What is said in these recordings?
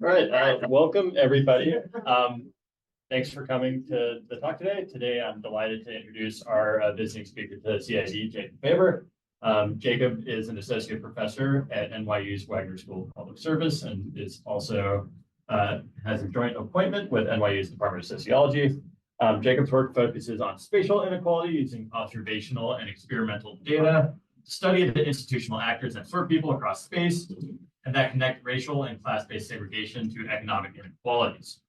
All right, welcome everybody. Thanks for coming to the talk today. Today, I'm delighted to introduce our visiting speaker to CID, Jacob Faber. Jacob is an associate professor at NYU's Wagner School of Public Service and is also has a joint appointment with NYU's Department of Sociology. Jacob's work focuses on spatial inequality using observational and experimental data to study the institutional actors that serve people across space and that connect racial and class-based segregation to economic inequalities.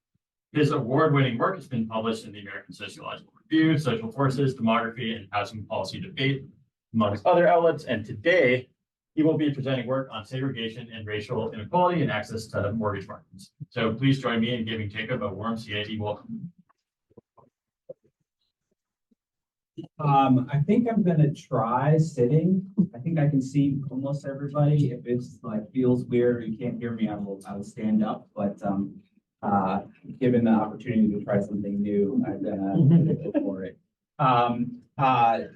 His award-winning work has been published in the American Sociological Review, Social Forces, Demography, and Housing Policy Debate, amongst other outlets. And today, he will be presenting work on segregation and racial inequality and access to mortgage markets. So please join me in giving Jacob a warm CID welcome. I think I'm gonna try sitting. I think I can see almost everybody. If it's like feels weird or you can't hear me, I will stand up. But given the opportunity to try something new, I'm gonna go for it.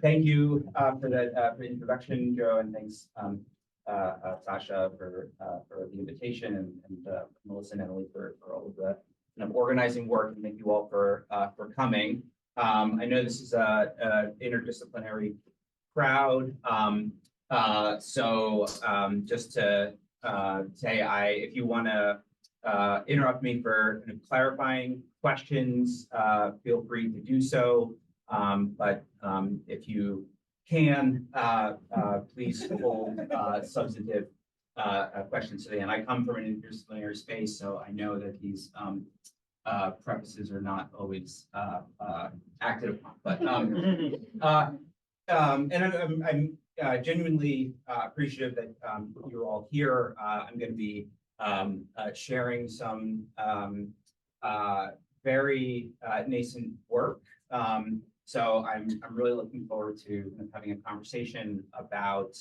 Thank you for the introduction, Joe, and thanks Sasha for the invitation, and Melissa and Emily for all of the organizing work, and thank you all for coming. I know this is a interdisciplinary crowd, so just to say, if you want to interrupt me for clarifying questions, feel free to do so. But if you can, please hold substantive questions today. And I come from an interdisciplinary space, so I know that these prefaces are not always acted upon, but and I'm genuinely appreciative that you're all here. I'm going to be sharing some very nascent work. So I'm really looking forward to having a conversation about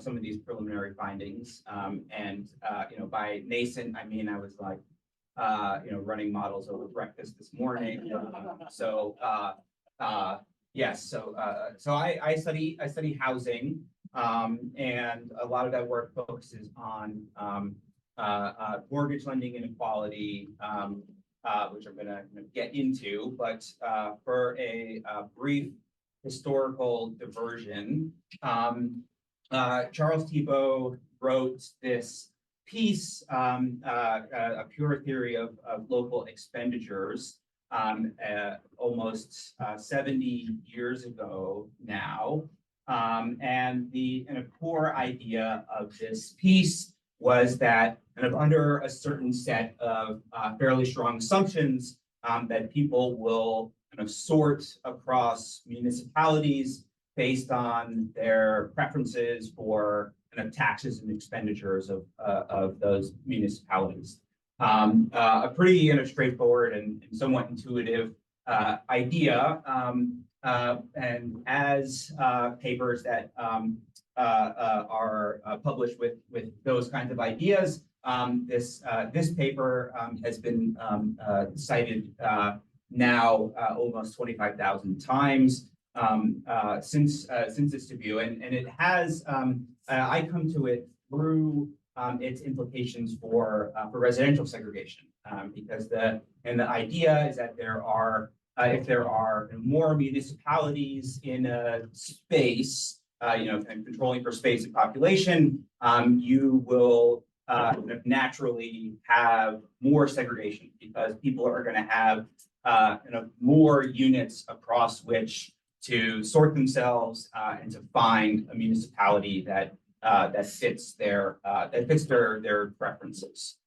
some of these preliminary findings. And by nascent, I mean I was like running models over breakfast this morning. So yes, so I study housing, and a lot of that work focuses on mortgage lending inequality, which I'm going to get into. But for a brief historical diversion, Charles Thibault wrote this piece, a pure theory of local expenditures, almost 70 years ago now. And the core idea of this piece was that under a certain set of fairly strong assumptions, that people will sort across municipalities based on their preferences for taxes and expenditures of those municipalities. A pretty straightforward and somewhat intuitive idea. And as papers that are published with those kinds of ideas, this paper has been cited now almost 25,000 times since its debut, and it has. I come to it through its implications for residential segregation, because the idea is that if there are more municipalities in a space, controlling for space and population, you will naturally have more segregation because people are going to have more units across which to sort themselves and to find a municipality that fits their preferences.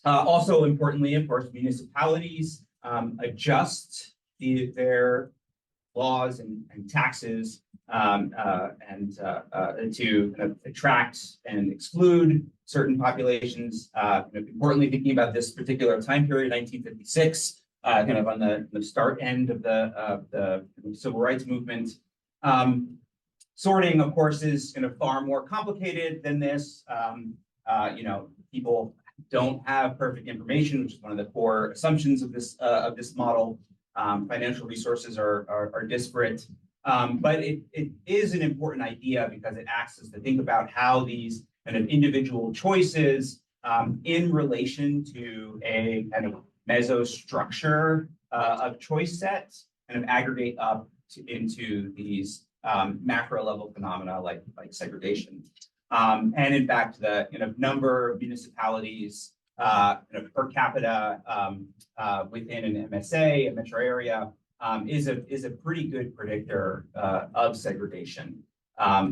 Also importantly, of course, municipalities adjust their laws and taxes to attract and exclude certain populations. Importantly, thinking about this particular time period, 1956. On the start end of the civil rights movement. Sorting, of course, is far more complicated than this. People don't have perfect information, which is one of the core assumptions of this model. Financial resources are disparate, but it is an important idea because it asks us to think about how these individual choices in relation to a kind of mesostructure of choice sets, kind of aggregate up into these macro level phenomena like segregation. And in fact, the number of municipalities per capita within an MSA, a metro area, is a pretty good predictor of segregation,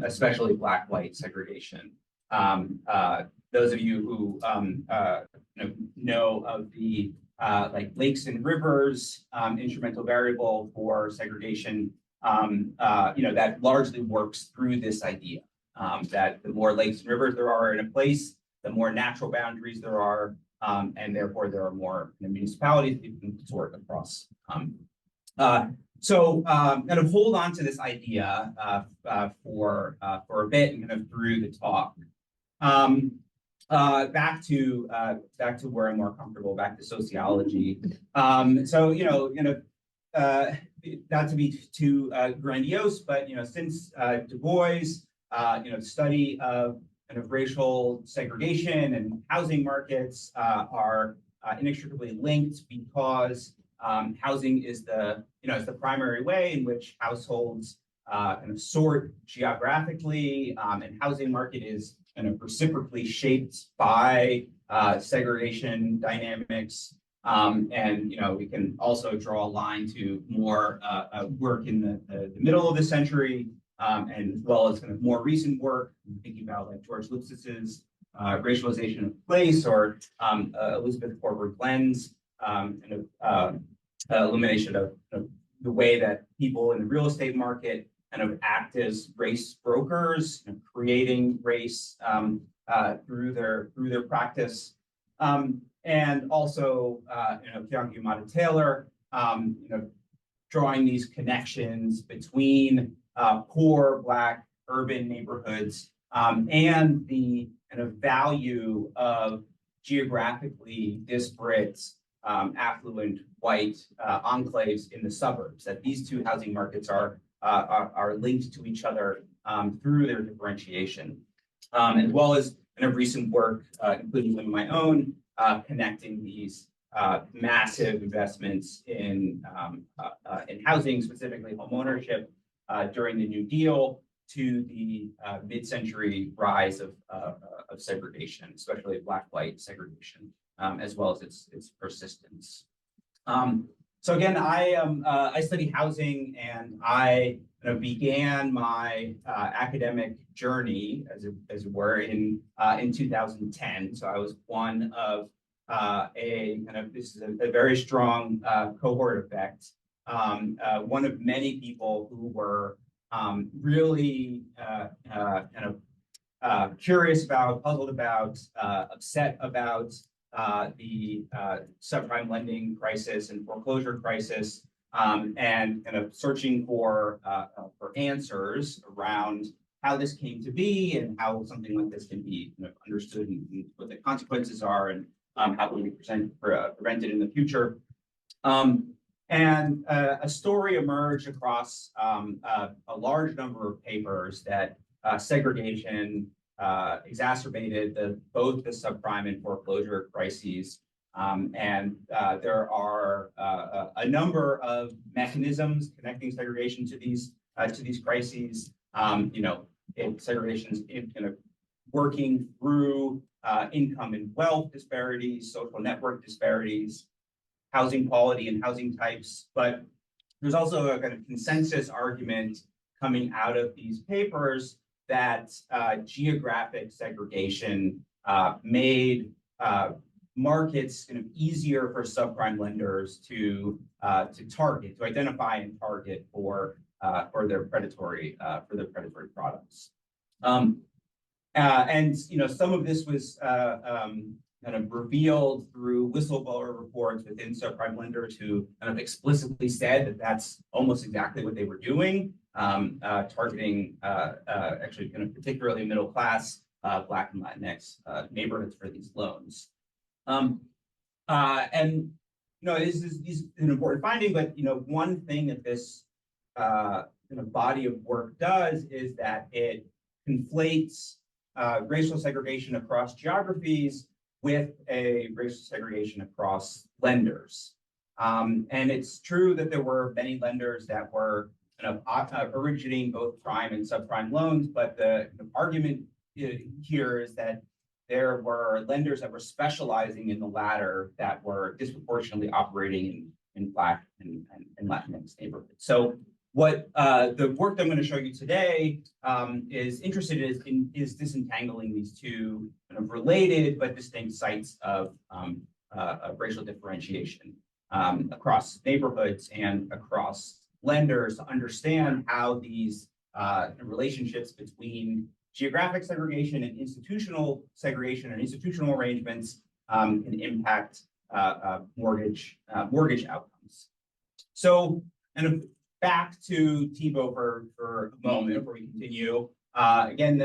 especially Black-white segregation. Those of you who know of the like lakes and rivers instrumental variable for segregation, that largely works through this idea that the more lakes and rivers there are in a place, the more natural boundaries there are, and therefore there are more municipalities that you can sort across. So kind of hold on to this idea for a bit and kind of through the talk. Back to where I'm more comfortable, back to sociology. So not to be too grandiose, but since Du Bois, study of kind of racial segregation and housing markets are inextricably linked because housing is the primary way in which households kind of sort geographically, and housing market is kind of reciprocally shaped by segregation dynamics. And we can also draw a line to more work in the middle of the century, and as well as kind of more recent work, thinking about like George Lipsis's racialization of place, or Elizabeth Corbett Glenn's kind of illumination of the way that people in the real estate market kind of act as race brokers, creating race through their practice, and also Keeaushku Taylor, drawing these connections between poor Black urban neighborhoods and the kind of value of geographically disparate affluent white enclaves in the suburbs. That these two housing markets are linked to each other through their differentiation, as well as kind of recent work, including some of my own, connecting these massive investments in housing, specifically homeownership, during the New Deal, to the mid-century rise of segregation, especially Black-white segregation, as well as its persistence. So again, I study housing, and I began my academic journey, as it were, in 2010. So I was one of this is a very strong cohort effect. One of many people who were really curious about, puzzled about, upset about the subprime lending crisis and foreclosure crisis, and kind of searching for answers around how this came to be and how something like this can be understood, and what the consequences are, and how can we prevent it in the future. And a story emerged across a large number of papers that segregation exacerbated both the subprime and foreclosure crises. And there are a number of mechanisms connecting segregation to these crises. Segregation is working through income and wealth disparities, social network disparities, housing quality and housing types. But there's also a kind of consensus argument coming out of these papers that geographic segregation made markets kind of easier for subprime lenders to target, to identify and target for their predatory products. And some of this was kind of revealed through whistleblower reports within subprime lenders who kind of explicitly said that that's almost exactly what they were doing, targeting actually kind of particularly middle class Black and Latinx neighborhoods for these loans. And this is an important finding, but one thing that this body of work does is that it conflates racial segregation across geographies with a racial segregation across lenders. And it's true that there were many lenders that were kind of originating both prime and subprime loans, but the argument here is that there were lenders that were specializing in the latter that were disproportionately operating in Black and Latinx neighborhoods. So what the work that I'm going to show you today is interested in is disentangling these two kind of related but distinct sites of racial differentiation across neighborhoods and across lenders to understand how these relationships between geographic segregation and institutional segregation and institutional arrangements can impact mortgage outcomes. So, and back to Thibault for a moment before we continue. Again,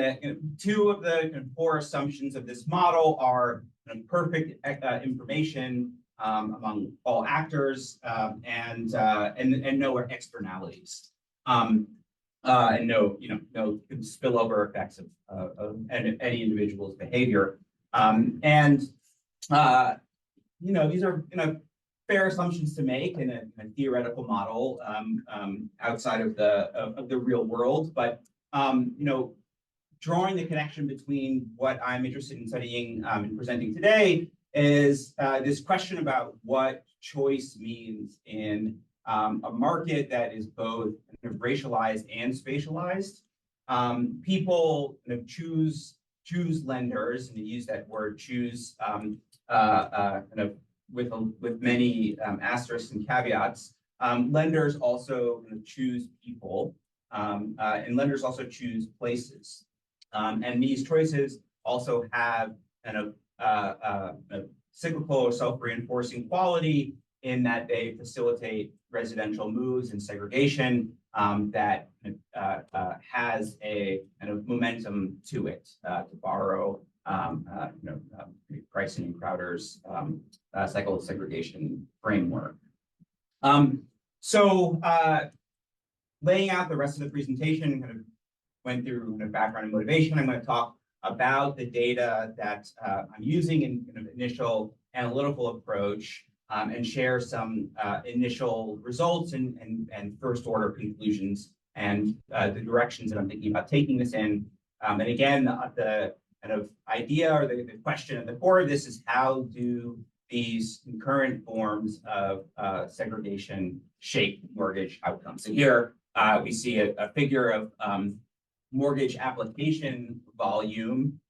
two of the core assumptions of this model are perfect information among all actors and no externalities. And no spillover effects of any individual's behavior. These are fair assumptions to make in a theoretical model outside of the real world, but drawing the connection between what I'm interested in studying and presenting today is this question about what choice means in a market that is both kind of racialized and spatialized. People kind of choose lenders, and to use that word choose kind of with many asterisks and caveats. Lenders also kind of choose people, and lenders also choose places. And these choices also have kind of a cyclical or self-reinforcing quality in that they facilitate residential moves and segregation that has a kind of momentum to it, to borrow Bryson and Crowder's cycle of segregation framework. Laying out the rest of the presentation, kind of went through kind of background and motivation. I'm going to talk about the data that I'm using in kind of initial analytical approach and share some initial results and first order conclusions and the directions that I'm thinking about taking this in. And again, the kind of idea or the question at the core of this is how do these concurrent forms of segregation shape mortgage outcomes? And here we see a figure of mortgage application volume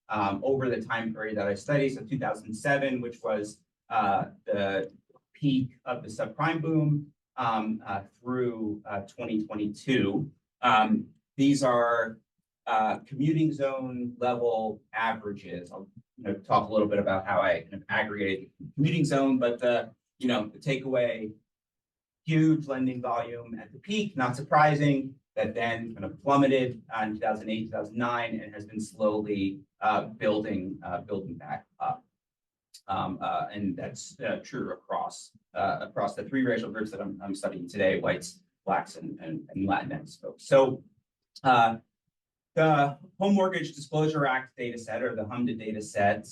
over the time period that I studied, so 2007, which was the peak of the subprime boom through 2022. These are commuting zone level averages. I'll talk a little bit about how I kind of aggregated the commuting zone, but the takeaway, huge lending volume at the peak, not surprising, that then kind of plummeted in 2008, 2009, and has been slowly building back up. And that's true across the three racial groups that I'm studying today: whites, Blacks, and Latinx folks. So the Home Mortgage Disclosure Act data set, or the HMDA data set,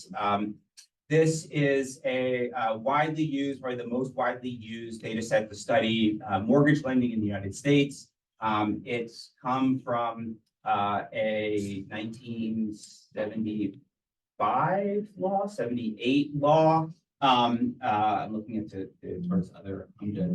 this is a widely used, probably the most widely used data set to study mortgage lending in the United States. It's come from a 1975 law, 78 law. I'm looking at towards other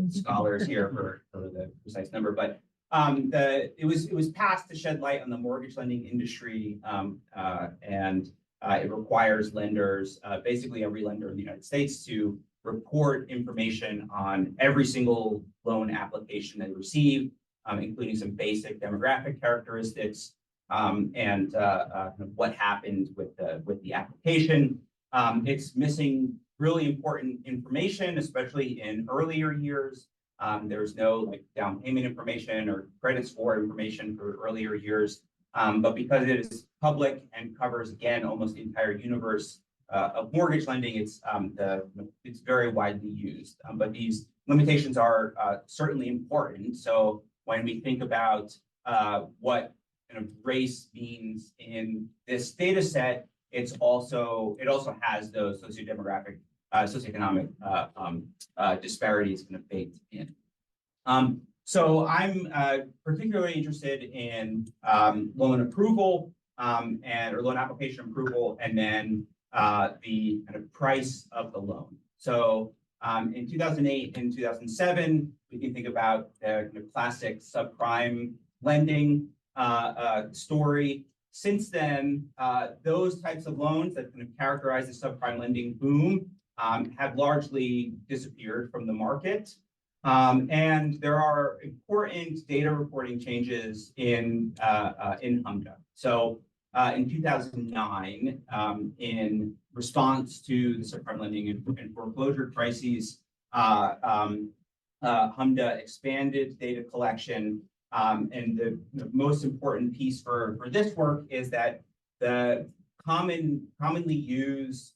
scholars here for the precise number, but it was passed to shed light on the mortgage lending industry, and it requires lenders, basically every lender in the United States, to report information on every single loan application they receive, including some basic demographic characteristics and what happened with the application. It's missing really important information, especially in earlier years. There's no down payment information or credit score information for earlier years. But because it is public and covers, again, almost the entire universe of mortgage lending, it's very widely used. But these limitations are certainly important. So when we think about what kind of race means in this data set, it also has those sociodemographic, socioeconomic disparities kind of baked in. So I'm particularly interested in loan approval or loan application approval, and then the kind of price of the loan. So in 2008 and 2007, we can think about the kind of classic subprime lending story. Since then, those types of loans that kind of characterize the subprime lending boom have largely disappeared from the market. And there are important data reporting changes in HMDA. So in 2009, in response to the subprime lending and foreclosure crises, HMDA expanded data collection. And the most important piece for this work is that the commonly used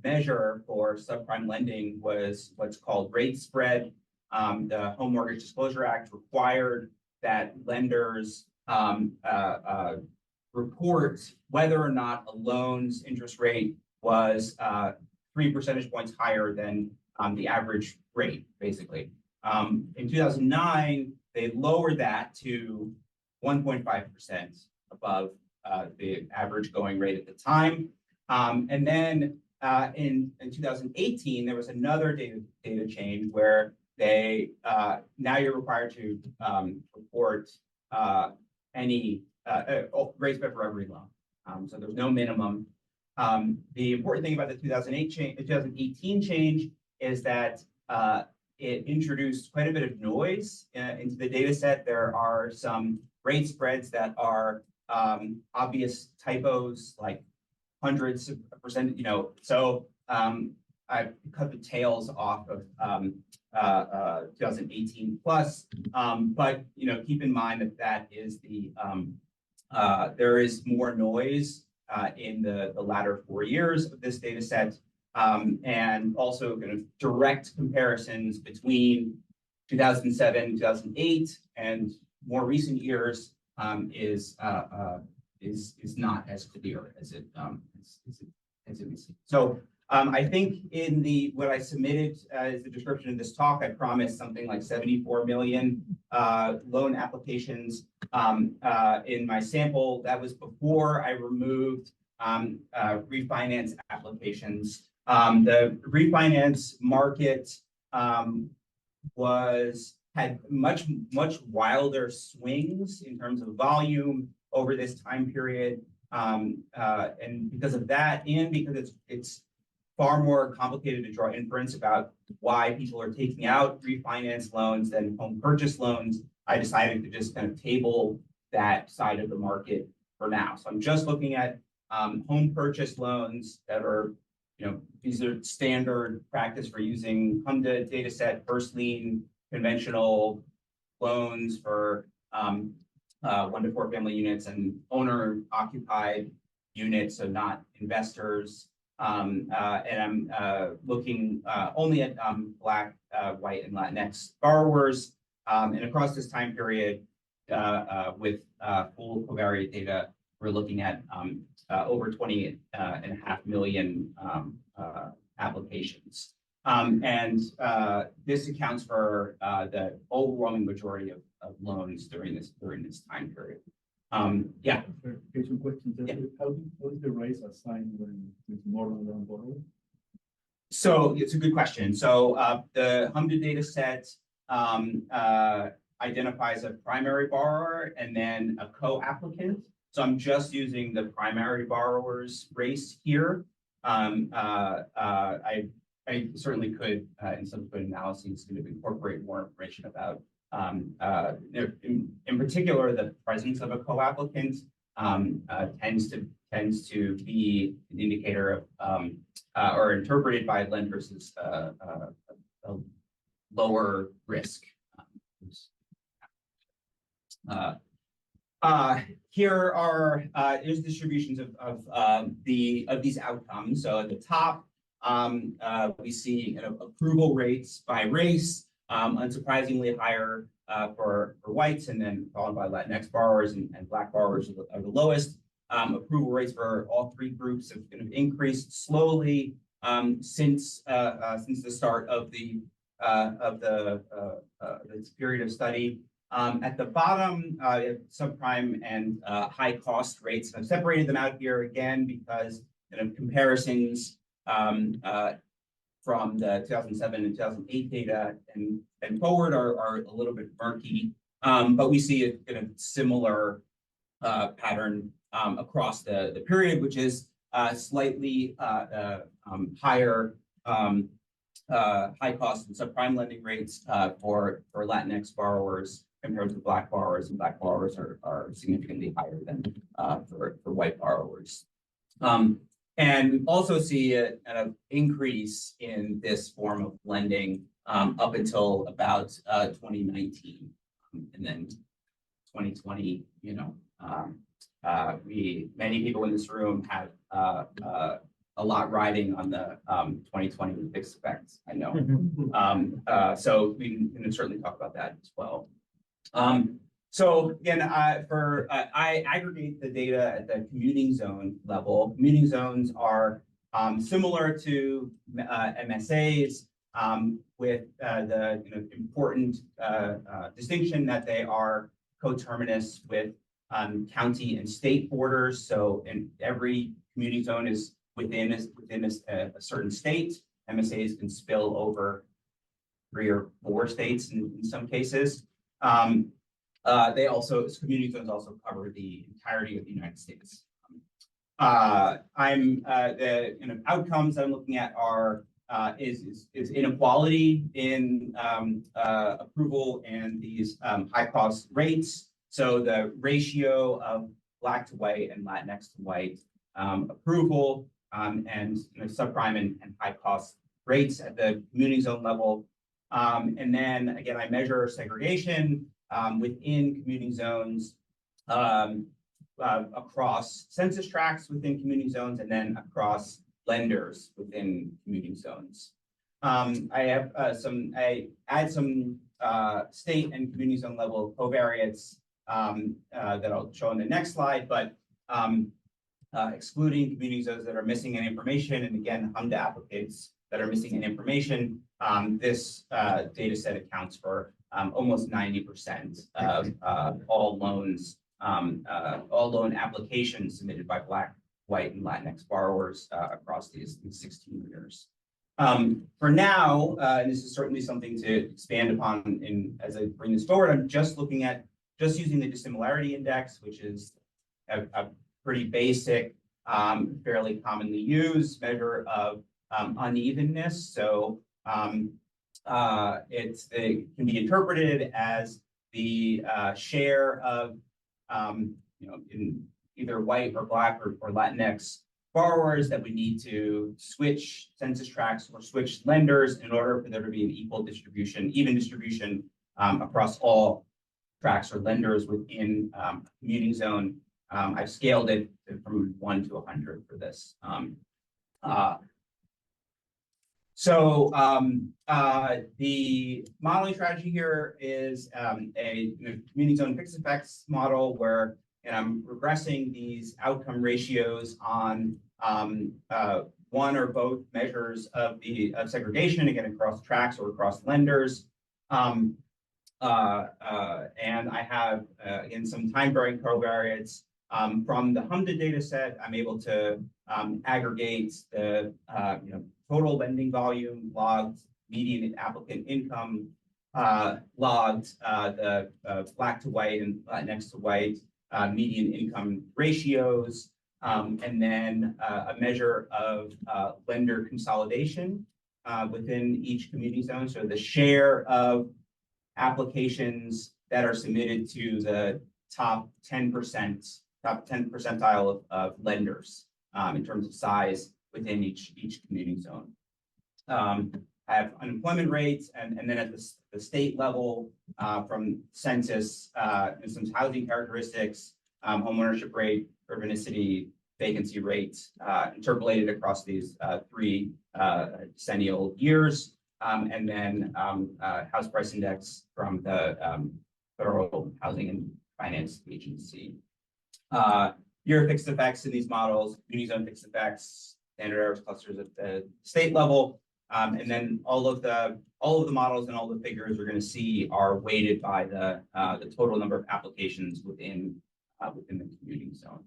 measure for subprime lending was what's called rate spread. The Home Mortgage Disclosure Act required that lenders report whether or not a loan's interest rate was 3 percentage points higher than the average rate, basically. In 2009, they lowered that to 1.5% above the average going rate at the time. And then in 2018, there was another data change where they now you're required to report any rate spread for every loan. So there's no minimum. The important thing about the 2018 change is that it introduced quite a bit of noise into the data set. There are some rate spreads that are obvious typos, like hundreds of percent, so I cut the tails off of 2018 plus, but keep in mind that is there is more noise in the latter 4 years of this data set, and also kind of direct comparisons between 2007, 2008, and more recent years is not as clear as it is. So I think in what I submitted as the description of this talk, I promised something like 74 million loan applications in my sample. That was before I removed refinance applications. The refinance market had much wilder swings in terms of volume over this time period, and because of that, and because it's far more complicated to draw inference about why people are taking out refinance loans than home purchase loans, I decided to just kind of table that side of the market for now. So I'm just looking at home purchase loans that are, these are standard practice for using HMDA data set, first lien, conventional loans for 1 to 4 family units and owner occupied units, so not investors. And I'm looking only at Black, white, and Latinx borrowers. And across this time period, with full covariate data, we're looking at over 20.5 million applications. And this accounts for the overwhelming majority of loans during this time period. Yeah. Clarification question. Yeah. How is the rates assigned when there's more than one borrower? So it's a good question. So the HMDA data set identifies a primary borrower and then a co-applicant. So I'm just using the primary borrower's race here. I certainly could, in subsequent analyses, kind of incorporate more information about, in particular, the presence of a co-applicant tends to be an indicator of, or interpreted by lenders as a lower risk. Here are here's distributions of these outcomes. So at the top, we see approval rates by race, unsurprisingly higher for whites, and then followed by Latinx borrowers, and Black borrowers are the lowest. Approval rates for all three groups have kind of increased slowly since the start of this period of study. At the bottom, subprime and high cost rates. I've separated them out here again because comparisons from the 2007 and 2008 data and forward are a little bit murky, but we see a similar pattern across the period, which is slightly higher high cost and subprime lending rates for Latinx borrowers compared to Black borrowers, and Black borrowers are significantly higher than for white borrowers. And we also see an increase in this form of lending up until about 2019, and then 2020. Many people in this room have a lot riding on the 2020 fixed effects. I know, so we can certainly talk about that as well. So again, I aggregate the data at the commuting zone level. Commuting zones are similar to MSAs with the important distinction that they are coterminous with county and state borders. So in every commuting zone is within a certain state. MSAs can spill over 3 or 4 states in some cases. Community zones also cover the entirety of the United States. The outcomes I'm looking at are is inequality in approval and these high cost rates. So the ratio of Black to white and Latinx to white approval and subprime and high cost rates at the commuting zone level. And then again, I measure segregation within commuting zones across census tracts within commuting zones, and then across lenders within commuting zones. I add some state and community zone level covariates that I'll show in the next slide, but excluding community zones that are missing any information, and again, HMDA applicants that are missing any information, this data set accounts for almost 90% of all loan applications submitted by Black, white, and Latinx borrowers across these 16 years. For now, and this is certainly something to expand upon as I bring this forward, I'm just looking at using the dissimilarity index, which is a pretty basic, fairly commonly used measure of unevenness. So it can be interpreted as the share of in either white or Black or Latinx borrowers that we need to switch census tracts or switch lenders in order for there to be an even distribution across all tracts or lenders within a commuting zone. I've scaled it from 1 to 100 for this. The modeling strategy here is a commuting zone fixed effects model where I'm regressing these outcome ratios on one or both measures of segregation, again, across tracts or across lenders. And I have, again, some time-varying covariates. From the HMDA data set, I'm able to aggregate the total lending volume logged, median applicant income logged, the Black to white and Latinx to white median income ratios, and then a measure of lender consolidation within each community zone. So the share of applications that are submitted to the top 10 percentile of lenders in terms of size within each commuting zone. I have unemployment rates, and then at the state level from census and some housing characteristics, home ownership rate, urbanicity, vacancy rates, interpolated across these 3 decennial years, and then house price index from the Federal Housing and Finance Agency. year fixed effects in these models, community zone fixed effects, standard errors clusters at the state level. And then all of the models and all the figures we're going to see are weighted by the total number of applications within the commuting zone.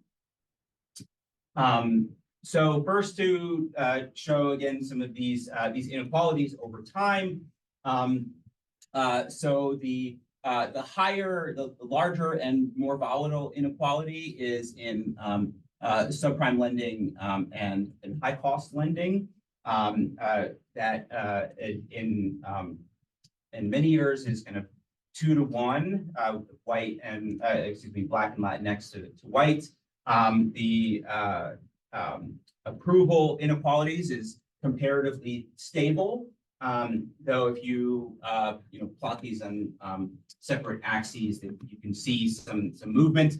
So first to show again some of these inequalities over time. So the larger and more volatile inequality is in subprime lending and high cost lending. That in many years is kind of 2 to 1, white and black and Latinx to white. The approval inequalities is comparatively stable, though if you plot these on separate axes, that you can see some movement.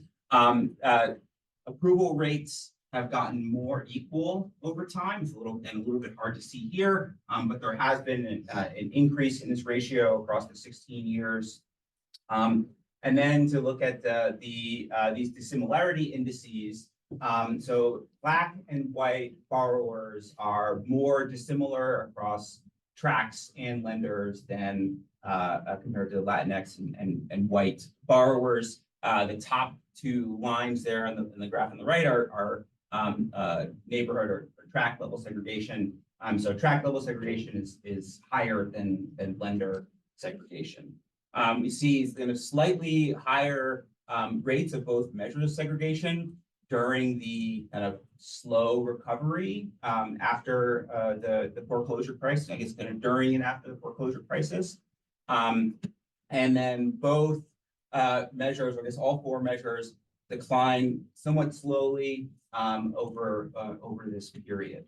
Approval rates have gotten more equal over time. It's a little bit hard to see here, but there has been an increase in this ratio across the 16 years. And then to look at these dissimilarity indices. So black and white borrowers are more dissimilar across tracks and lenders than compared to Latinx and white borrowers. The top 2 lines there in the graph on the right are neighborhood or track level segregation. So track level segregation is higher than lender segregation. We see kind of slightly higher rates of both measures of segregation during the kind of slow recovery after the foreclosure crisis, I guess kind of during and after the foreclosure crisis. And then both measures, or I guess all 4 measures, decline somewhat slowly over this period.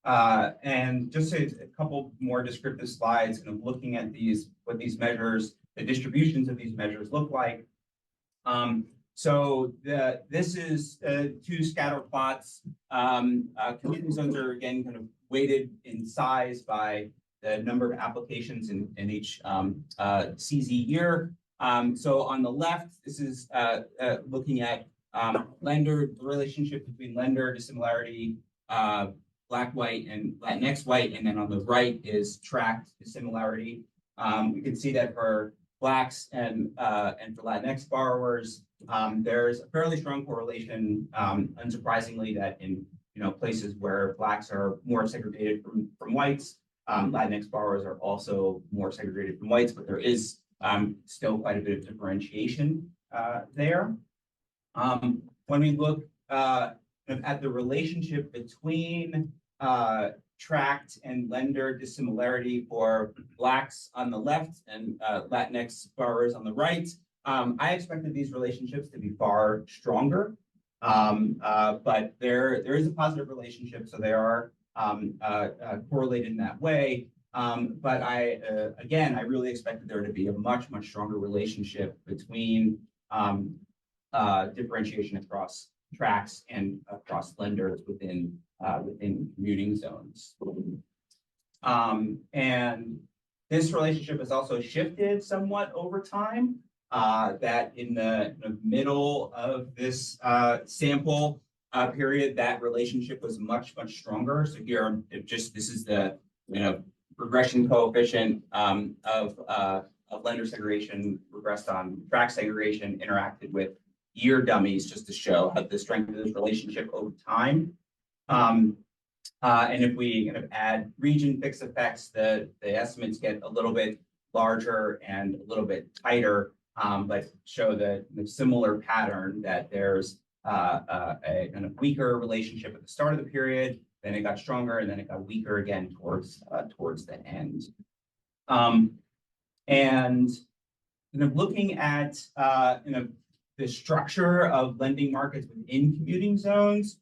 And just a couple more descriptive slides, kind of looking at what these measures, the distributions of these measures look like. So this is 2 scatter plots. Commuting zones are again kind of weighted in size by the number of applications in each CZ year. So on the left, this is looking at the relationship between lender dissimilarity, black, white, and Latinx white, and then on the right is tracked dissimilarity. We can see that for blacks and for Latinx borrowers, there's a fairly strong correlation, unsurprisingly, that in places where blacks are more segregated from whites, Latinx borrowers are also more segregated from whites, but there is still quite a bit of differentiation there. When we look at the relationship between tracked and lender dissimilarity for blacks on the left and Latinx borrowers on the right, I expected these relationships to be far stronger, but there is a positive relationship, so they are correlated in that way. But I really expected there to be a much stronger relationship between differentiation across tracks and across lenders within commuting zones. And this relationship has also shifted somewhat over time. That in the middle of this sample period, that relationship was much stronger. So here, this is the regression coefficient of lender segregation regressed on track segregation interacted with year dummies, just to show how the strength of this relationship over time. And if we kind of add region fixed effects, the estimates get a little bit larger and a little bit tighter, but show the similar pattern that there's a kind of weaker relationship at the start of the period, then it got stronger, and then it got weaker again towards the end. And kind of looking at the structure of lending markets within commuting zones.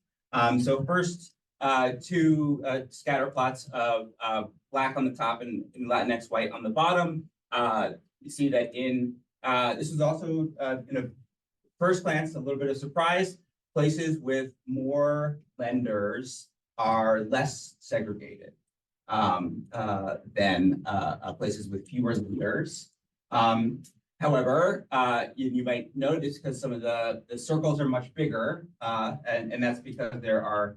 So first, 2 scatter plots of black on the top and Latinx white on the bottom. You see that this is also first glance a little bit of surprise. Places with more lenders are less segregated than places with fewer lenders. However, you might notice because some of the circles are much bigger, and that's because there are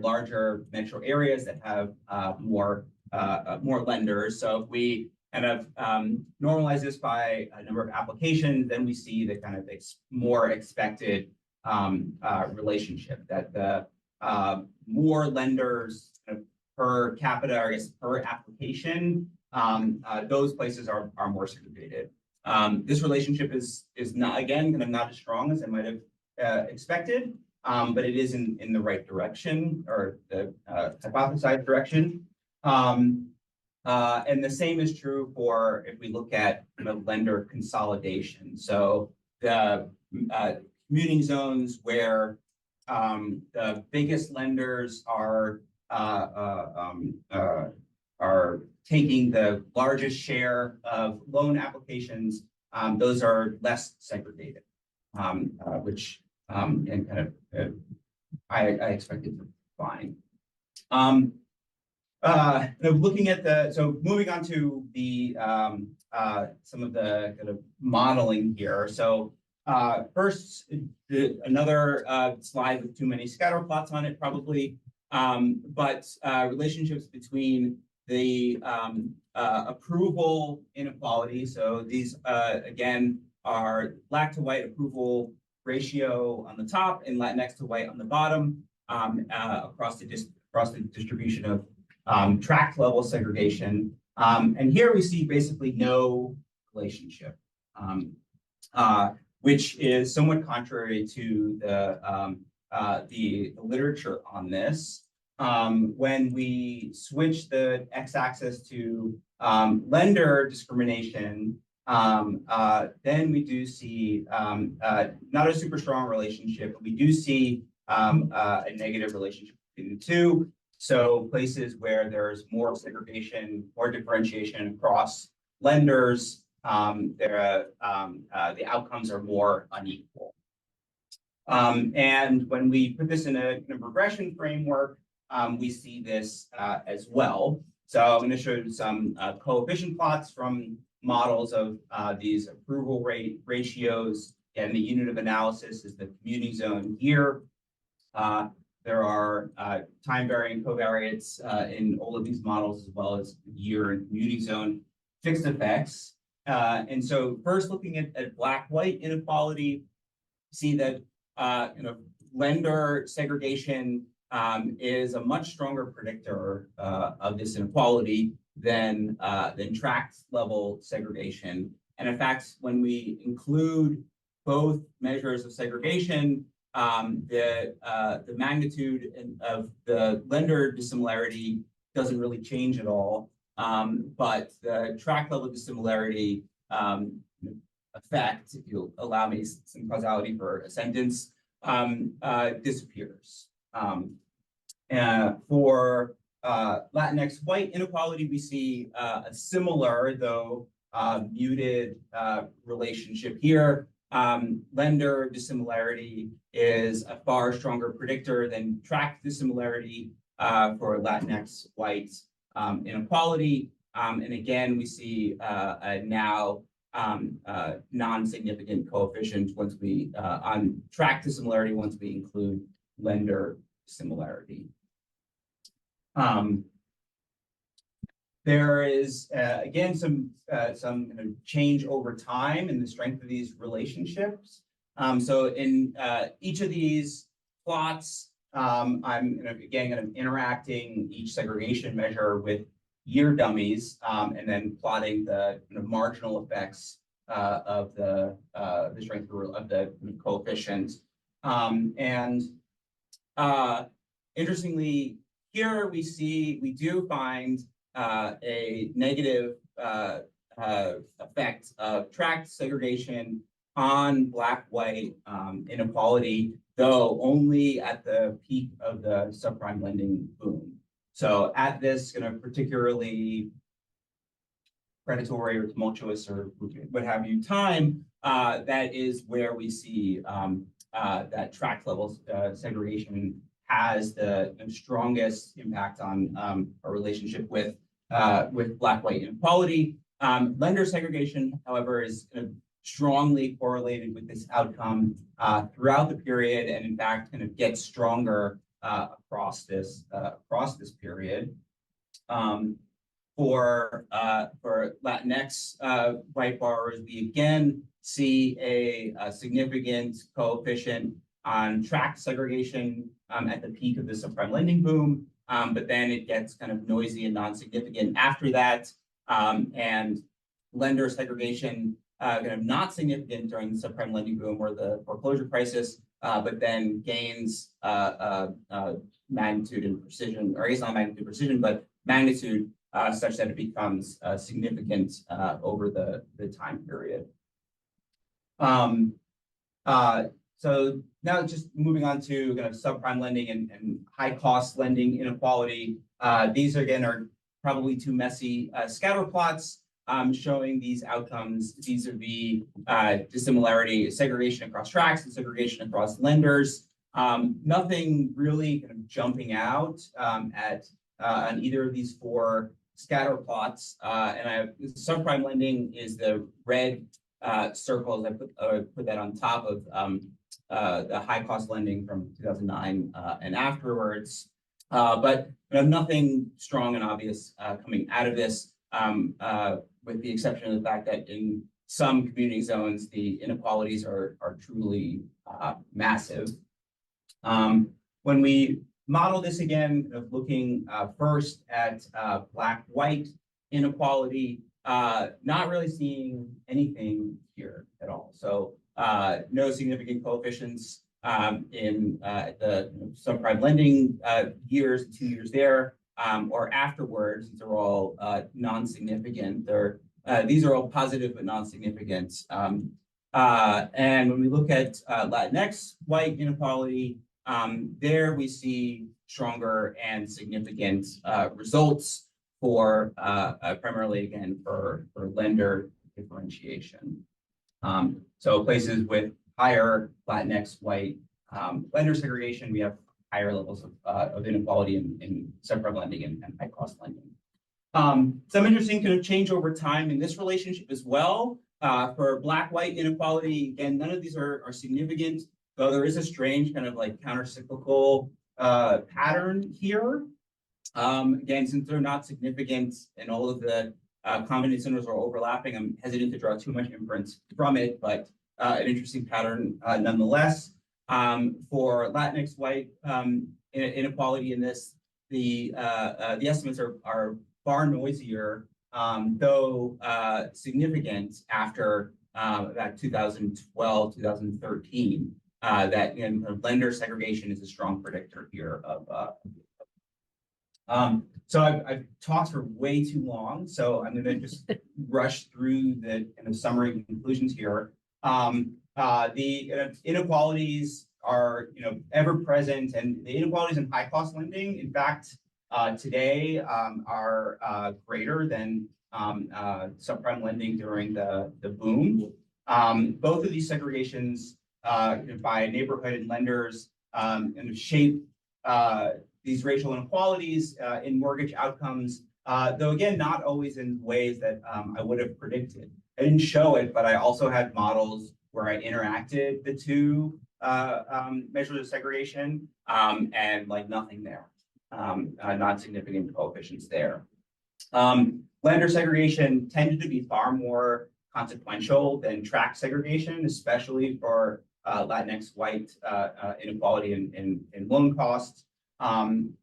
larger metro areas that have more lenders. So if we kind of normalize this by a number of applications, then we see the kind of more expected relationship that the more lenders kind of per capita, or I guess per application, those places are more segregated. This relationship is not, again, kind of not as strong as I might have expected, but it is in the right direction, or the hypothesized direction. And the same is true for if we look at lender consolidation. So the commuting zones where the biggest lenders are taking the largest share of loan applications, those are less segregated, which and kind of I expected to find. Looking at so moving on to the some of the kind of modeling here. So first, another slide with too many scatter plots on it probably, but relationships between the approval inequality. So these again are black to white approval ratio on the top and Latinx to white on the bottom, across the distribution of tract level segregation. And here we see basically no relationship, which is somewhat contrary to the literature on this. When we switch the x-axis to lender discrimination, then we do see not a super strong relationship, but we do see a negative relationship between the two. So places where there's more segregation, more differentiation across lenders, the outcomes are more unequal. And when we put this in a regression framework, we see this as well. So I'm going to show you some coefficient plots from models of these approval rate ratios, and the unit of analysis is the commuting zone here. There are time varying covariates in all of these models, as well as year and commuting zone fixed effects. And so first looking at black-white inequality, see that lender segregation is a much stronger predictor of this inequality than tract level segregation. And in fact, when we include both measures of segregation, the magnitude of the lender dissimilarity doesn't really change at all, but the tract level dissimilarity effect, if you'll allow me some causality for a sentence, disappears. For Latinx white inequality, we see a similar, though muted relationship here. Lender dissimilarity is a far stronger predictor than tract dissimilarity for Latinx white inequality. And again, we see a now non-significant coefficient once we on tract dissimilarity once we include lender similarity. There is again some kind of change over time in the strength of these relationships. So in each of these plots, I'm again kind of interacting each segregation measure with year dummies, and then plotting the kind of marginal effects of the strength of the coefficients. Interestingly, here we do find a negative effect of tract segregation on black-white inequality, though only at the peak of the subprime lending boom. So at this kind of particularly predatory or tumultuous or what have you time, that is where we see that tract level segregation has the strongest impact on a relationship with black-white inequality. Lender segregation, however, is strongly correlated with this outcome throughout the period, and in fact, kind of gets stronger across this period. For Latinx white borrowers, we again see a significant coefficient on tract segregation at the peak of the subprime lending boom, but then it gets kind of noisy and non-significant after that, and lender segregation kind of not significant during the subprime lending boom or the foreclosure crisis, but then gains magnitude and precision, or I guess not magnitude and precision, but magnitude such that it becomes significant over the time period. So now just moving on to kind of subprime lending and high cost lending inequality. These again are probably too messy scatter plots showing these outcomes vis-a-vis dissimilarity, segregation across tracts and segregation across lenders. Nothing really kind of jumping out on either of these four scatter plots. And subprime lending is the red circles. I put that on top of the high cost lending from 2009 and afterwards. But nothing strong and obvious coming out of this, with the exception of the fact that in some community zones, the inequalities are truly massive. When we model this again, of looking first at Black-white inequality, not really seeing anything here at all. So no significant coefficients in the subprime lending years, 2 years there, or afterwards. These are all non-significant. These are all positive but non-significant. And when we look at Latinx white inequality, there we see stronger and significant results for primarily again for lender differentiation. So places with higher Latinx white lender segregation, we have higher levels of inequality in subprime lending and high cost lending. Some interesting kind of change over time in this relationship as well. For Black-white inequality, again, none of these are significant, though there is a strange kind of like counter-cyclical pattern here. Again, since they're not significant and all of the confidence intervals are overlapping, I'm hesitant to draw too much inference from it, but an interesting pattern nonetheless. For Latinx white inequality in this, the estimates are far noisier, though significant after about 2012, 2013. That lender segregation is a strong predictor here of. So I've talked for way too long, so I'm going to just rush through the kind of summary and conclusions here. The inequalities are ever present, and the inequalities in high cost lending, in fact, today are greater than subprime lending during the boom. Both of these segregations by neighborhood and lenders kind of shape these racial inequalities in mortgage outcomes, though again, not always in ways that I would have predicted. I didn't show it, but I also had models where I interacted the two measures of segregation, and like nothing there, not significant coefficients there. Lender segregation tended to be far more consequential than tract segregation, especially for Latinx white inequality in loan costs. And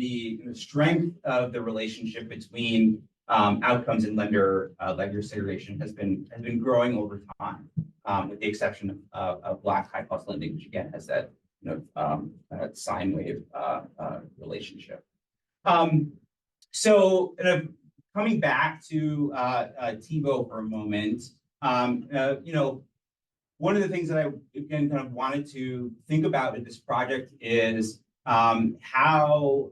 the strength of the relationship between outcomes and lender segregation has been growing over time, with the exception of Black high cost lending, which again has that sine wave relationship. So coming back to TiVo for a moment, one of the things that I again kind of wanted to think about in this project is how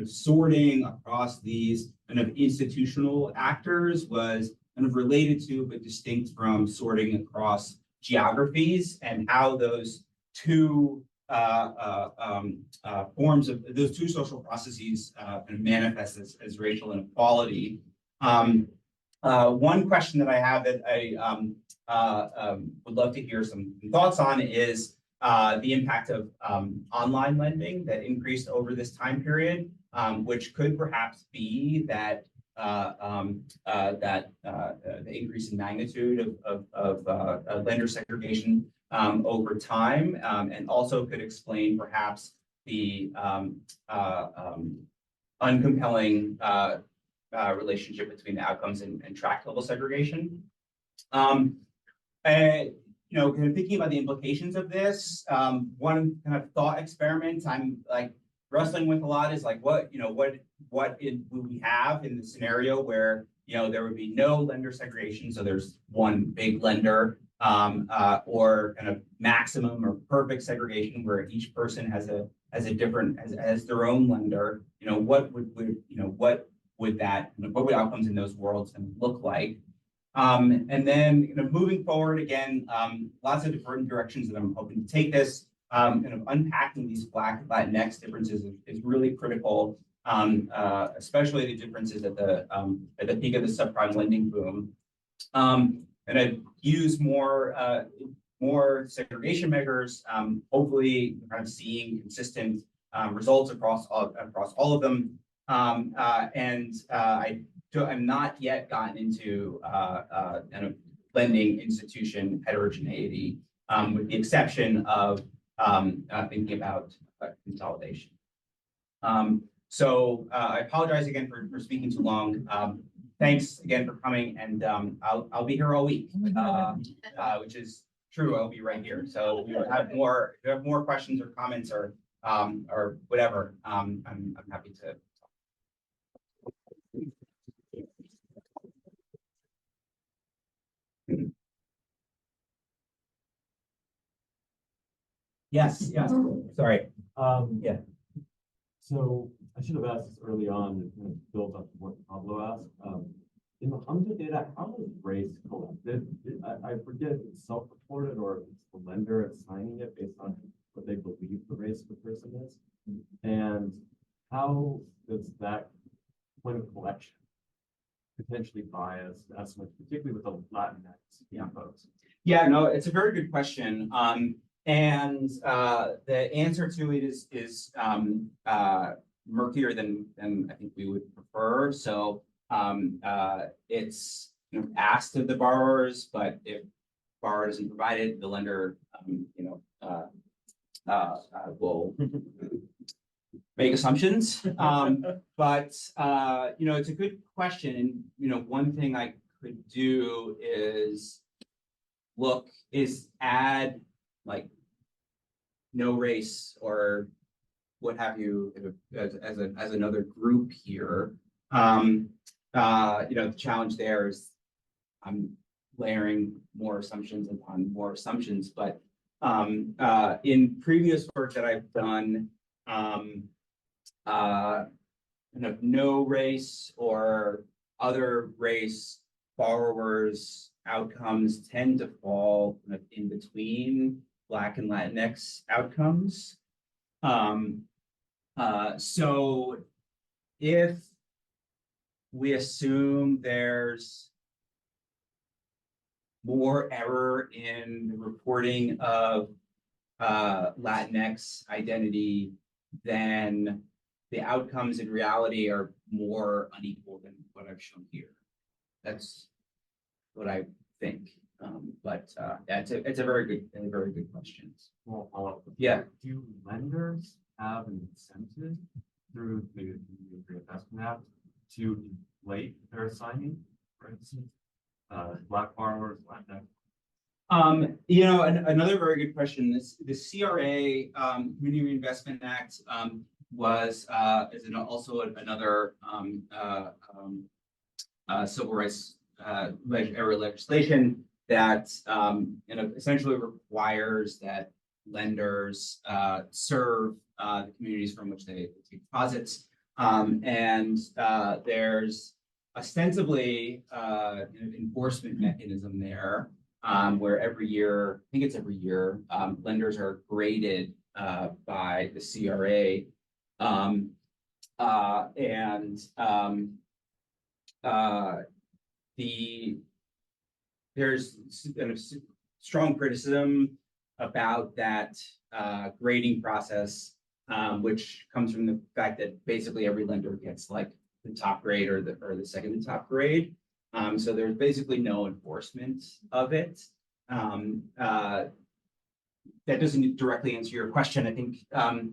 sorting across these kind of institutional actors was kind of related to but distinct from sorting across geographies, and how those two forms of those two social processes kind of manifest as racial inequality. One question that I have that I would love to hear some thoughts on is the impact of online lending that increased over this time period, which could perhaps be that the increase in magnitude of lender segregation over time, and also could explain perhaps the uncompelling relationship between the outcomes and tract level segregation. And, kind of thinking about the implications of this, one kind of thought experiment I'm like wrestling with a lot is like, what would we have in the scenario where, there would be no lender segregation. So there's one big lender, or kind of maximum or perfect segregation where each person has a different, has their own lender. What would outcomes in those worlds look like? And then moving forward again, lots of different directions that I'm hoping to take this. Kind of unpacking these Black Latinx differences is really critical, especially the differences at the peak of the subprime lending boom. And I use more segregation measures, hopefully kind of seeing consistent results across all of them. I'm not yet gotten into kind of lending institution heterogeneity, with the exception of thinking about consolidation. So I apologize again for speaking too long. Thanks again for coming, and I'll be here all week, which is true. I'll be right here. So if you have more questions or comments or whatever, I'm happy to. Yes, sorry. Yeah. So I should have asked this early on and kind of build up to what Pablo asked. In the HMDA data, how is race collected? I forget if it's self-reported or if it's the lender assigning it based on what they believe the race of the person is. And how does that point of collection potentially bias estimates, particularly with the Latinx folks? Yeah, no, it's a very good question. And the answer to it is murkier than I think we would prefer. So it's asked of the borrowers, but if borrower isn't provided, the lender will make assumptions. But it's a good question. And one thing I could do is add like no race or what have you as another group here. The challenge there is I'm layering more assumptions upon more assumptions, but in previous work that I've done, kind of no race or other race borrowers outcomes tend to fall kind of in between Black and Latinx outcomes. So if we assume there's more error in the reporting of Latinx identity, then the outcomes in reality are more unequal than what I've shown here. That's what I think. But it's a very good question. Well, follow-up. Yeah. Do lenders have an incentive through the reinvestment act to inflate their assigning, for instance, Black borrowers, Latinx? Another very good question. The CRA Community Reinvestment Act was also another civil rights legislation that essentially requires that lenders serve the communities from which they take deposits, and there's ostensibly an enforcement mechanism there, where every year, I think it's every year, lenders are graded by the CRA, there's kind of strong criticism about that grading process, which comes from the fact that basically every lender gets like the top grade or the second to top grade. So there's basically no enforcement of it. That doesn't directly answer your question. I think I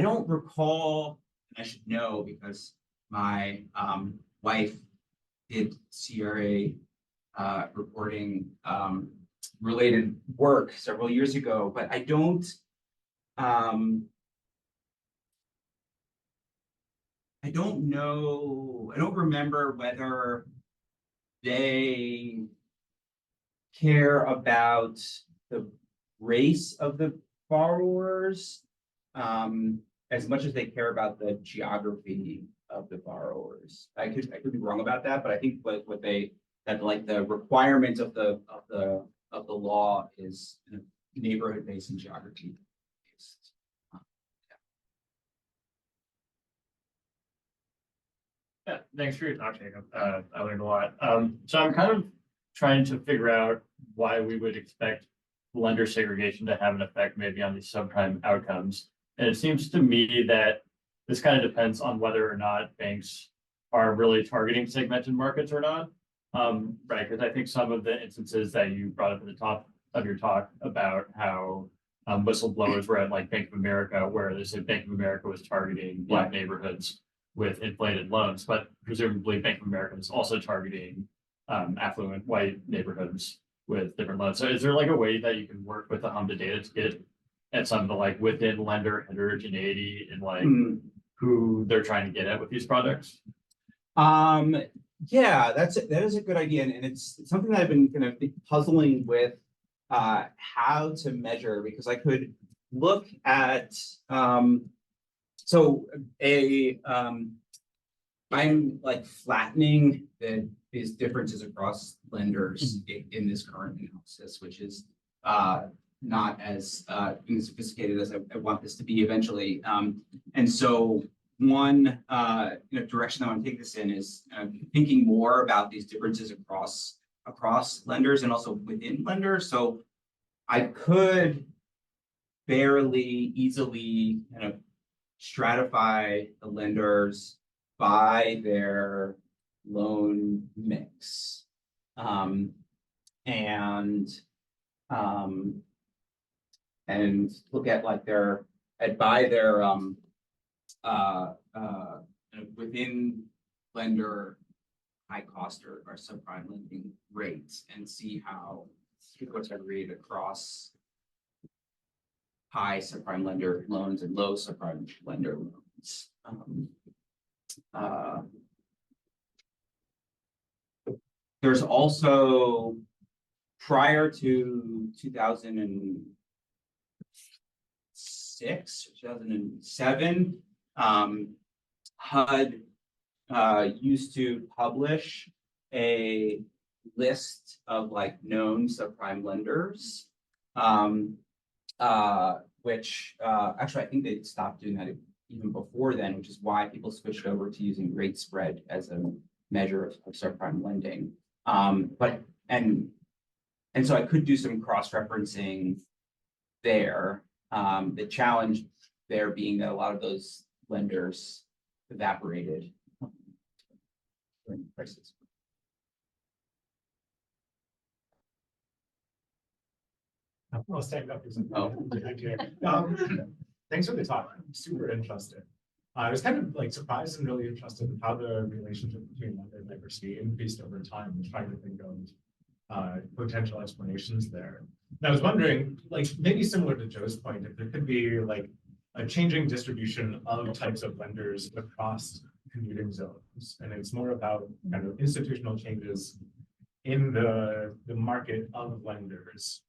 don't recall, and I should know because my wife did CRA reporting related work several years ago, but I don't know, I don't remember whether they care about the race of the borrowers as much as they care about the geography of the borrowers. I could be wrong about that, but I think that like the requirement of the law is neighborhood based and geography based. Yeah, thanks for your talk, Jacob. I learned a lot. So I'm kind of trying to figure out why we would expect lender segregation to have an effect maybe on these subprime outcomes. And it seems to me that this kind of depends on whether or not banks are really targeting segmented markets or not. Right, because I think some of the instances that you brought up at the top of your talk about how whistleblowers were at like Bank of America, where they said Bank of America was targeting Black neighborhoods with inflated loans, but presumably Bank of America is also targeting affluent white neighborhoods with different loans. So is there like a way that you can work with the HMDA data to get at some of the like within lender heterogeneity and like who they're trying to get at with these products? Yeah, that is a good idea, and it's something that I've been kind of puzzling with how to measure, because I could look at I'm like flattening these differences across lenders in this current analysis, which is not as sophisticated as I want this to be eventually. And so one direction I want to take this in is thinking more about these differences across lenders and also within lenders. So I could fairly easily kind of stratify the lenders by their loan mix, and look at like their within lender high cost or subprime lending rates, and see how people segregate across high subprime lender loans and low subprime lender loans. There's also, prior to 2006, 2007, HUD used to publish a list of like known subprime lenders, which actually I think they stopped doing that even before then, which is why people switched over to using rate spread as a measure of subprime lending. And so I could do some cross-referencing there. The challenge there being that a lot of those lenders evaporated during the crisis. I'll stand up. Oh. Thanks for the talk. I'm super interested. I was kind of like surprised and really interested in how the relationship between lender and diversity increased over time, and trying to think of potential explanations there. And I was wondering, like maybe similar to Joe's point, if there could be like a changing distribution of types of lenders across commuting zones, and it's more about kind of institutional changes in the market of lenders.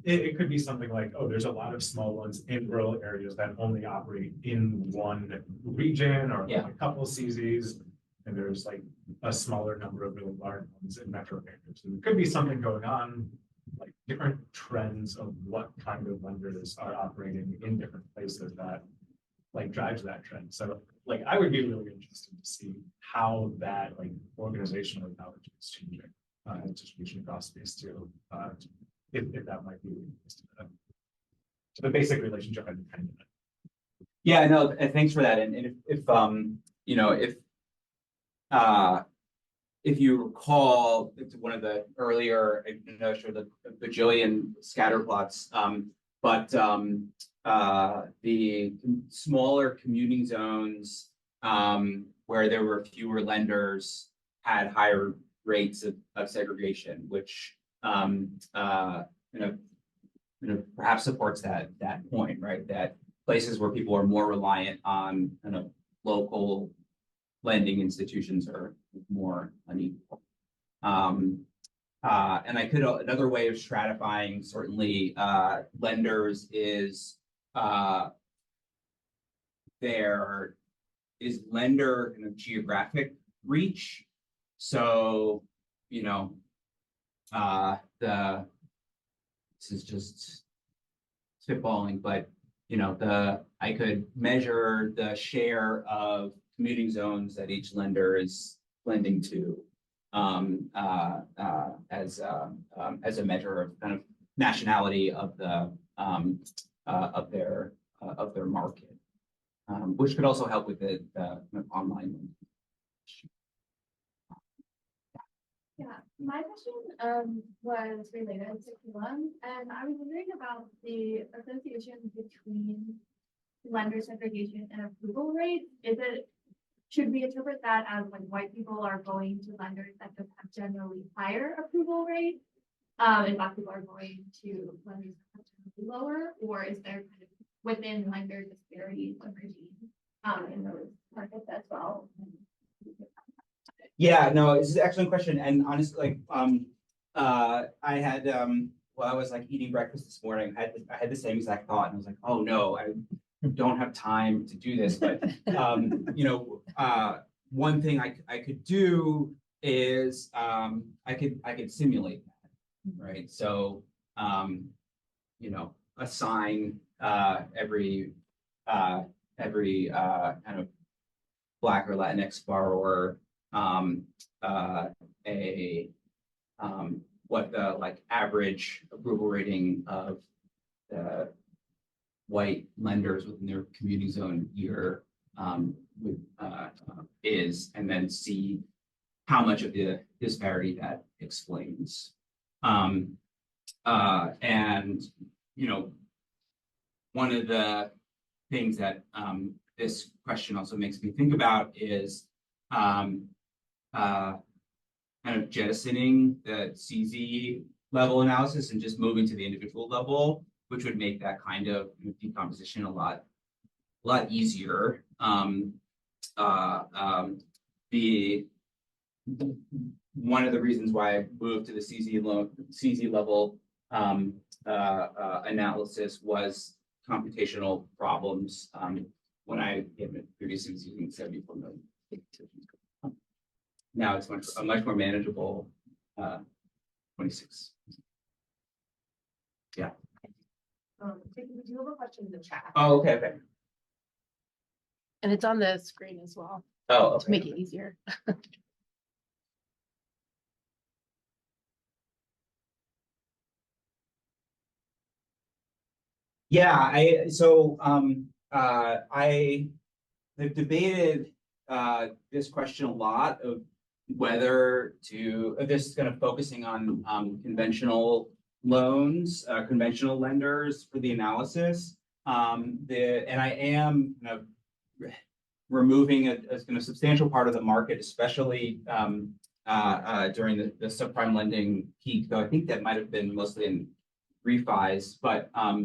It could be something like, oh, there's a lot of small ones in rural areas that only operate in one region or a couple of CZs, and there's like a smaller number of really large ones in metro areas. So there could be something going on, like different trends of what kind of lenders are operating in different places that like drives that trend. So like I would be really interested to see how that like organizational knowledge is changing distribution across space too. If that might be to the basic relationship I'm kind of. Yeah, no, and thanks for that. And if you know, if you recall, it's one of the earlier, I'm not sure the bajillion scatter plots, but the smaller commuting zones where there were fewer lenders had higher rates of segregation, which perhaps supports that point, right? That places where people are more reliant on kind of local lending institutions are more unequal. And another way of stratifying certainly lenders is there is lender kind of geographic reach. So, this is just spitballing, but I could measure the share of commuting zones that each lender is lending to as a measure of kind of nationality of the of their market, which could also help with the kind of online. Yeah, my question was related to curriculum, and I was wondering about the association between lender segregation and approval rates. Should we interpret that as like white people are going to lenders that just have generally higher approval rates, and black people are going to lenders that have generally lower, or is there kind of within lender disparities emerging in those markets as well? Yeah, no, this is an excellent question. And honestly, like, I had, while I was like eating breakfast this morning, I had the same exact thought, and I was like, oh no, I don't have time to do this. But, one thing I could do is, I could simulate that, right? So, assign every kind of Black or Latinx borrower what the like average approval rating of the white lenders within their commuting zone year is, and then see how much of the disparity that explains. And one of the things that this question also makes me think about is kind of jettisoning the CZ level analysis and just moving to the individual level, which would make that kind of decomposition a lot easier. One of the reasons why I moved to the CZ level analysis was computational problems when I previously was using 74 million. Now it's a much more manageable 26. Yeah. We do have a question in the chat. Oh, okay. And it's on the screen as well. Oh, okay. To make it easier. Yeah, I have debated this question a lot of whether to this is kind of focusing on conventional loans, conventional lenders for the analysis. And I am kind of removing a kind of substantial part of the market, especially during the subprime lending peak, though I think that might have been mostly in refis, but I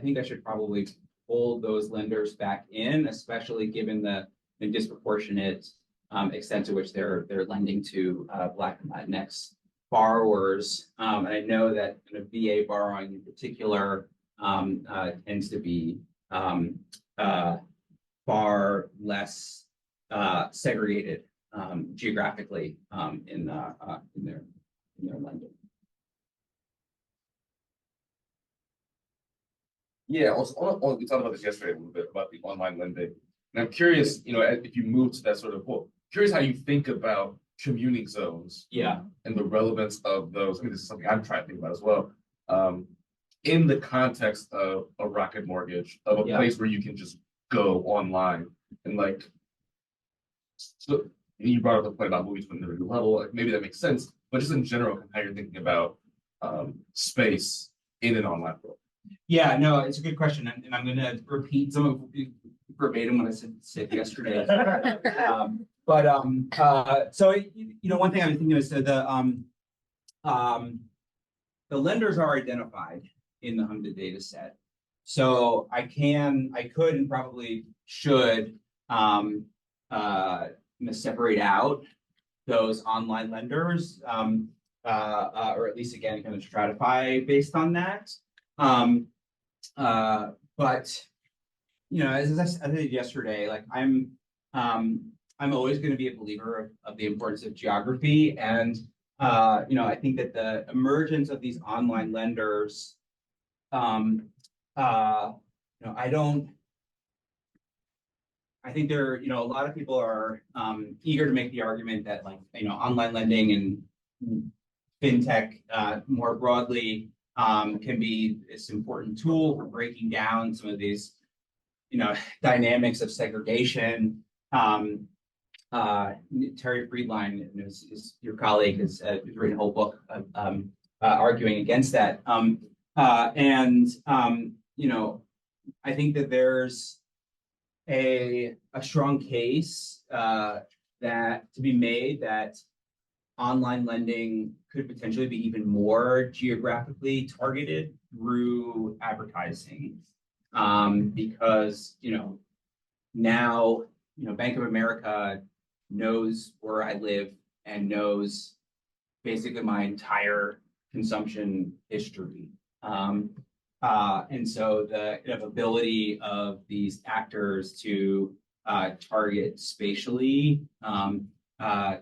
think I should probably hold those lenders back in, especially given the disproportionate extent to which they're lending to Black and Latinx borrowers. And I know that kind of VA borrowing in particular tends to be far less segregated geographically in their lending. Yeah, also, we talked about this yesterday a little bit about the online lending. And I'm curious, if you move to that sort of, well, curious how you think about commuting zones Yeah. and the relevance of those. I mean, this is something I'm trying to think about as well. In the context of a Rocket Mortgage, of a Yeah. place where you can just go online and so you brought up the point about movies from the level, like maybe that makes sense, but just in general, how you're thinking about space in an online world. Yeah, no, it's a good question, and I'm going to repeat some of verbatim what I said yesterday. So one thing I was thinking is that the lenders are identified in the HMDA data set. So I could, and probably should separate out those online lenders, or at least again kind of stratify based on that. But as I said yesterday, like I'm always going to be a believer of the importance of geography, and I think that the emergence of these online lenders, I think there, a lot of people are eager to make the argument that online lending and fintech more broadly can be this important tool for breaking down some of these, dynamics of segregation. Terry Friedline, is your colleague, has written a whole book arguing against that. I think that there's a strong case that to be made that online lending could potentially be even more geographically targeted through advertising, because now Bank of America knows where I live and knows basically my entire consumption history. And so the ability of these actors to target spatially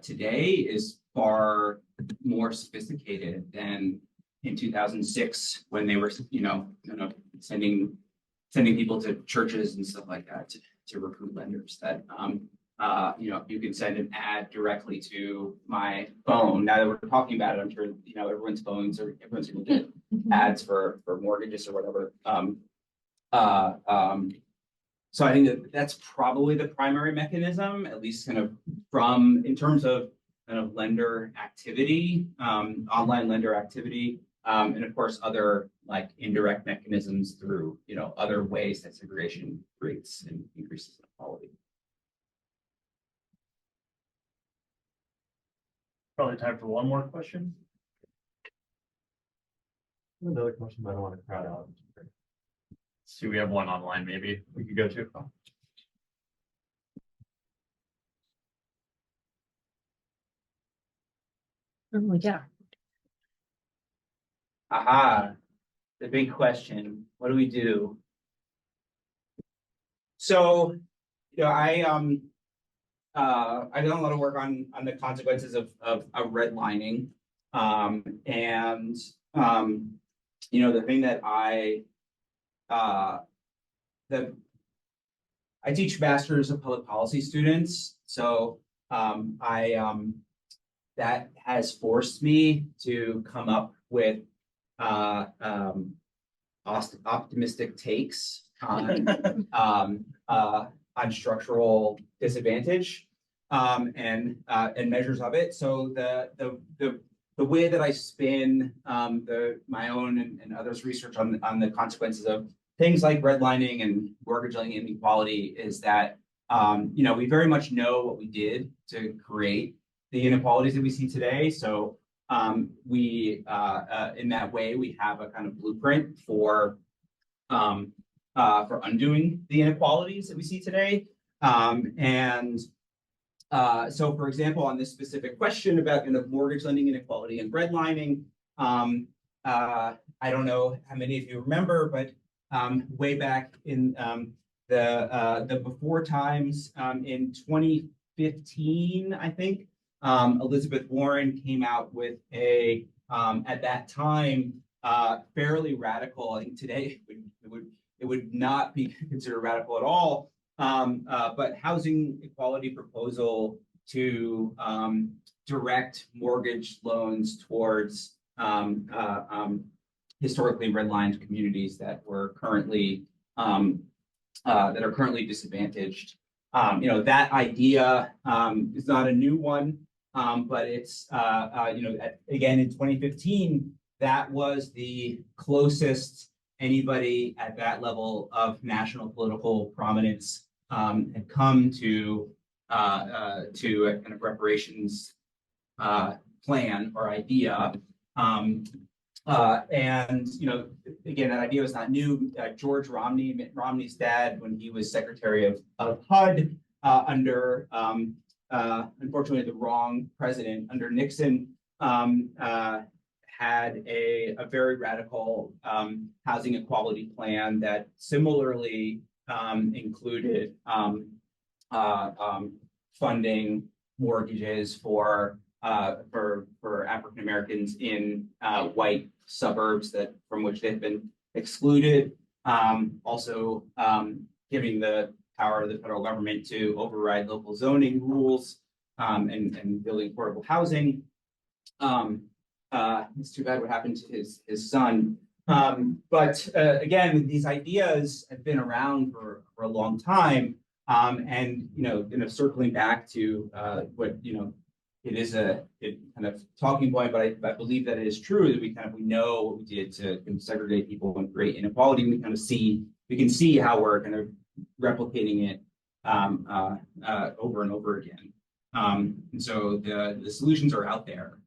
today is far more sophisticated than in 2006 when they were, sending people to churches and stuff like that to recruit lenders. That you can send an ad directly to my phone. Now that we're talking about it, I'm sure everyone's phones or everyone's going to get ads for mortgages or whatever. So I think that's probably the primary mechanism, at least kind of in terms of kind of lender activity, online lender activity, and of course other like indirect mechanisms through other ways that segregation creates and increases inequality. Probably time for one more question. Another question, but I don't want to crowd out. See, we have one online, maybe we could go to. Oh, yeah. Aha, the big question. What do we do? So, I've done a lot of work on the consequences of redlining. The thing that I teach masters of public policy students. So that has forced me to come up with optimistic takes on structural disadvantage and measures of it. So the way that I spin my own and others' research on the consequences of things like redlining and mortgage lending inequality is that we very much know what we did to create the inequalities that we see today. So we in that way we have a kind of blueprint for undoing the inequalities that we see today. So, for example, on this specific question about mortgage lending inequality and redlining, I don't know how many of you remember, but way back in the before times, in 2015, I think, Elizabeth Warren came out with at that time, fairly radical. I think today it it would not be considered radical at all. But housing equality proposal to direct mortgage loans towards historically redlined communities that were currently disadvantaged. That idea is not a new one, but it's again in 2015 that was the closest anybody at that level of national political prominence had come to a kind of reparations plan or idea. And again, that idea was not new. George Romney, Mitt Romney's dad, when he was Secretary of HUD under unfortunately the wrong president under Nixon, had a very radical housing equality plan that similarly included funding mortgages for African Americans in white suburbs from which they've been excluded. Also giving the power of the federal government to override local zoning rules and building affordable housing. It's too bad what happened to his son. But again, these ideas have been around for a long time. And circling back to what it is a kind of talking point, but I believe that it is true that we know what we did to segregate people and create inequality. We can see how we're kind of replicating it over and over again. And so the solutions are out there.